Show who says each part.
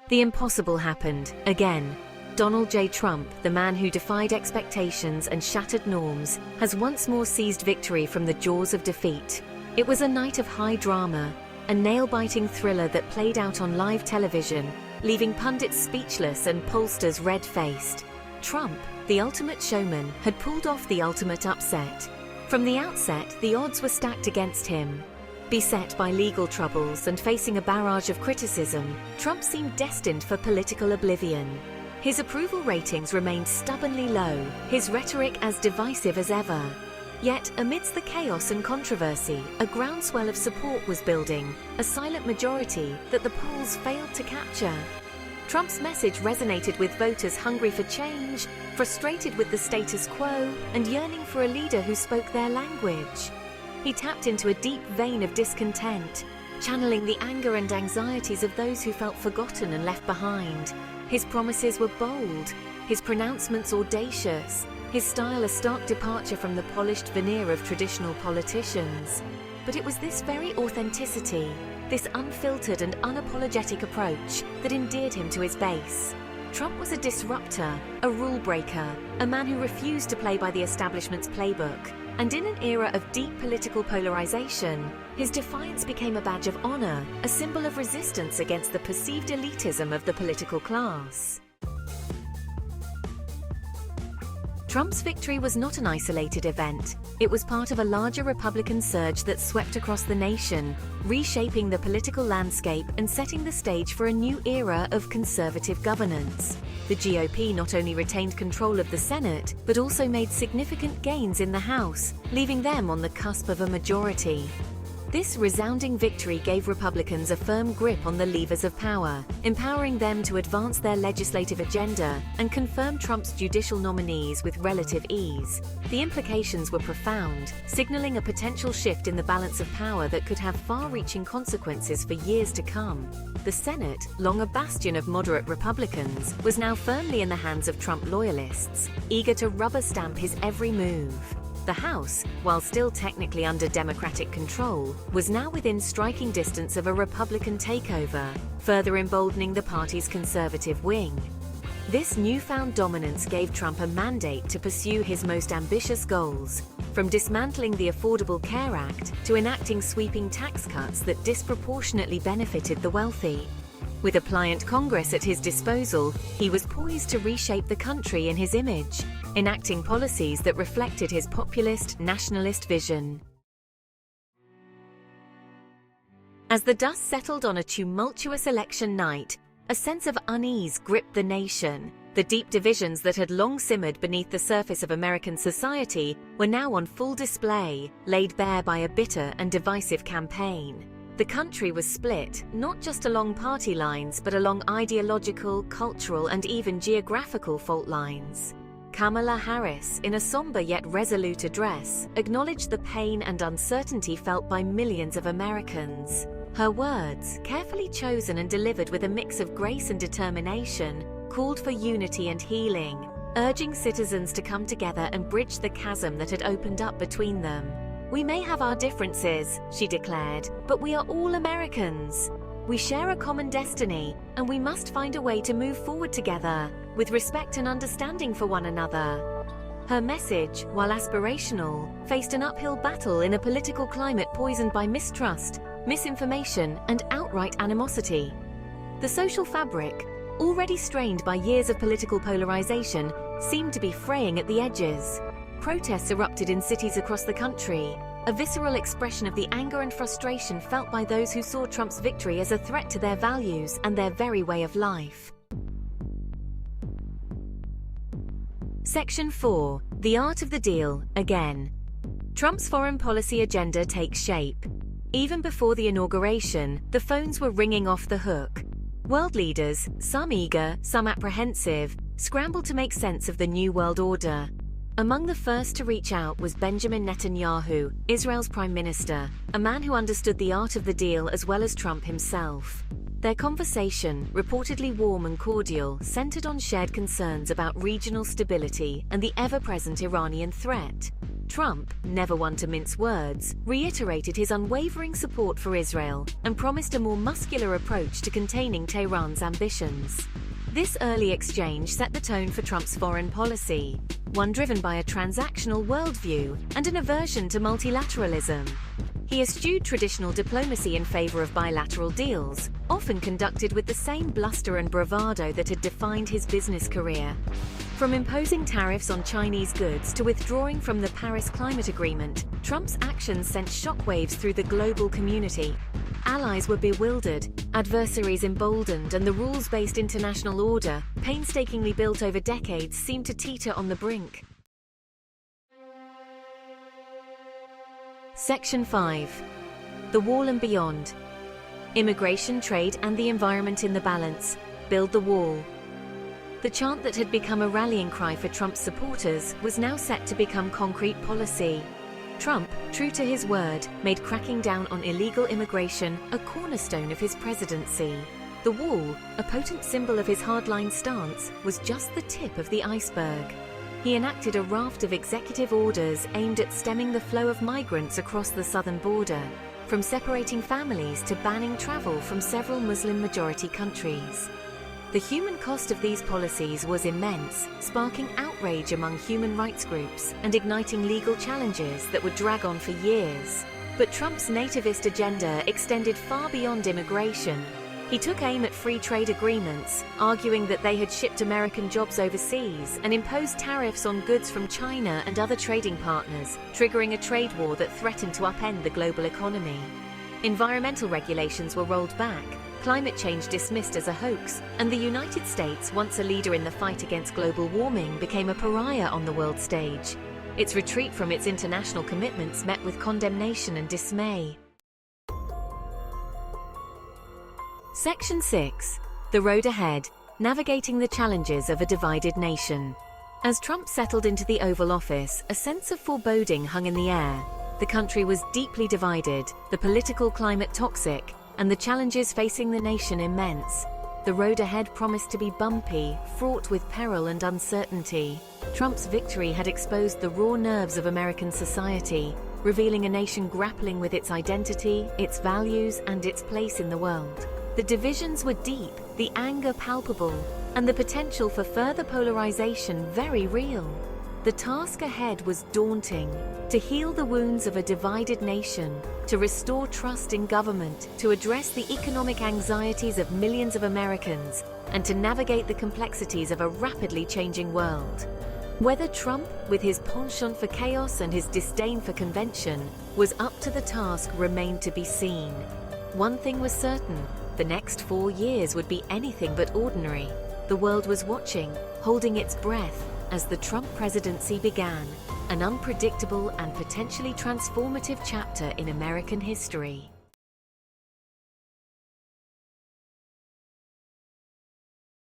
Speaker 1: The impossible happened, again. Donald J. Trump, the man who defied expectations and shattered norms, has once more seized victory from the jaws of defeat. It was a night of high drama, a nail-biting thriller that played out on live television, leaving pundits speechless and pollsters red-faced. Trump, the ultimate showman, had pulled off the ultimate upset. From the outset, the odds were stacked against him. Beset by legal troubles and facing a barrage of criticism, Trump seemed destined for political oblivion. His approval ratings remained stubbornly low, his rhetoric as divisive as ever. Yet, amidst the chaos and controversy, a groundswell of support was building, a silent majority that the polls failed to capture. Trump's message resonated with voters hungry for change, frustrated with the status quo, and yearning for a leader who spoke their language. He tapped into a deep vein of discontent, channeling the anger and anxieties of those who felt forgotten and left behind. His promises were bold, his pronouncements audacious, his style a stark departure from the polished veneer of traditional politicians. But it was this very authenticity, this unfiltered and unapologetic approach, that endeared him to his base. Trump was a disruptor, a rule breaker, a man who refused to play by the establishment's playbook. And in an era of deep political polarization, his defiance became a badge of honor, a symbol of resistance against the perceived elitism of the political class. Trump's victory was not an isolated event. It was part of a larger Republican surge that swept across the nation, reshaping the political landscape and setting the stage for a new era of conservative governance. The GOP not only retained control of the Senate, but also made significant gains in the House, leaving them on the cusp of a majority. This resounding victory gave Republicans a firm grip on the levers of power, empowering them to advance their legislative agenda and confirm Trump's judicial nominees with relative ease. The implications were profound, signaling a potential shift in the balance of power that could have far-reaching consequences for years to come. The Senate, long a bastion of moderate Republicans, was now firmly in the hands of Trump loyalists, eager to rubber-stamp his every move. The House, while still technically under Democratic control, was now within striking distance of a Republican takeover, further emboldening the party's conservative wing. This newfound dominance gave Trump a mandate to pursue his most ambitious goals, from dismantling the Affordable Care Act to enacting sweeping tax cuts that disproportionately benefited the wealthy. With a pliant Congress at his disposal, he was poised to reshape the country in his image, enacting policies that reflected his populist, nationalist vision. As the dust settled on a tumultuous election night, a sense of unease gripped the nation. The deep divisions that had long simmered beneath the surface of American society were now on full display, laid bare by a bitter and divisive campaign. The country was split, not just along party lines, but along ideological, cultural, and even geographical fault lines. Kamala Harris, in a somber yet resolute address, acknowledged the pain and uncertainty felt by millions of Americans. Her words, carefully chosen and delivered with a mix of grace and determination, called for unity and healing, urging citizens to come together and bridge the chasm that had opened up between them. "We may have our differences," she declared, "but we are all Americans. We share a common destiny, and we must find a way to move forward together, with respect and understanding for one another." Her message, while aspirational, faced an uphill battle in a political climate poisoned by mistrust, misinformation, and outright animosity. The social fabric, already strained by years of political polarization, seemed to be fraying at the edges. Protests erupted in cities across the country, a visceral expression of the anger and frustration felt by those who saw Trump's victory as a threat to their values and their very way of life. Section 4. The Art of the Deal, again. Trump's foreign policy agenda takes shape. Even before the inauguration, the phones were ringing off the hook. World leaders, some eager, some apprehensive, scrambled to make sense of the new world order. Among the first to reach out was Benjamin Netanyahu, Israel's prime minister, a man who understood the art of the deal as well as Trump himself. Their conversation, reportedly warm and cordial, centered on shared concerns about regional stability and the ever-present Iranian threat. Trump, never one to mince words, reiterated his unwavering support for Israel and promised a more muscular approach to containing Tehran's ambitions. This early exchange set the tone for Trump's foreign policy, one driven by a transactional worldview and an aversion to multilateralism. He eschewed traditional diplomacy in favor of bilateral deals, often conducted with the same bluster and bravado that had defined his business career. From imposing tariffs on Chinese goods to withdrawing from the Paris Climate Agreement, Trump's actions sent shockwaves through the global community. Allies were bewildered, adversaries emboldened, and the rules-based international order, painstakingly built over decades, seemed to teeter on the brink. Section 5. The Wall and Beyond. Immigration, trade, and the environment in the balance. Build the wall. The chant that had become a rallying cry for Trump's supporters was now set to become concrete policy. Trump, true to his word, made cracking down on illegal immigration a cornerstone of his presidency. The wall, a potent symbol of his hardline stance, was just the tip of the iceberg. He enacted a raft of executive orders aimed at stemming the flow of migrants across the southern border, from separating families to banning travel from several Muslim-majority countries. The human cost of these policies was immense, sparking outrage among human rights groups and igniting legal challenges that would drag on for years. But Trump's nativist agenda extended far beyond immigration. He took aim at free trade agreements, arguing that they had shipped American jobs overseas and imposed tariffs on goods from China and other trading partners, triggering a trade war that threatened to upend the global economy. Environmental regulations were rolled back, climate change dismissed as a hoax, and the United States, once a leader in the fight against global warming, became a pariah on the world stage. Its retreat from its international commitments met with condemnation and dismay. Section 6. The Road Ahead. Navigating the Challenges of a Divided Nation. As Trump settled into the Oval Office, a sense of foreboding hung in the air. The country was deeply divided, the political climate toxic, and the challenges facing the nation immense. The road ahead promised to be bumpy, fraught with peril and uncertainty. Trump's victory had exposed the raw nerves of American society, revealing a nation grappling with its identity, its values, and its place in the world. The divisions were deep, the anger palpable, and the potential for further polarization very real. The task ahead was daunting: to heal the wounds of a divided nation, to restore trust in government, to address the economic anxieties of millions of Americans, and to navigate the complexities of a rapidly changing world. Whether Trump, with his penchant for chaos and his disdain for convention, was up to the task remained to be seen. One thing was certain: the next 4 years would be anything but ordinary. The world was watching, holding its breath, as the Trump presidency began, an unpredictable and potentially transformative chapter in American history.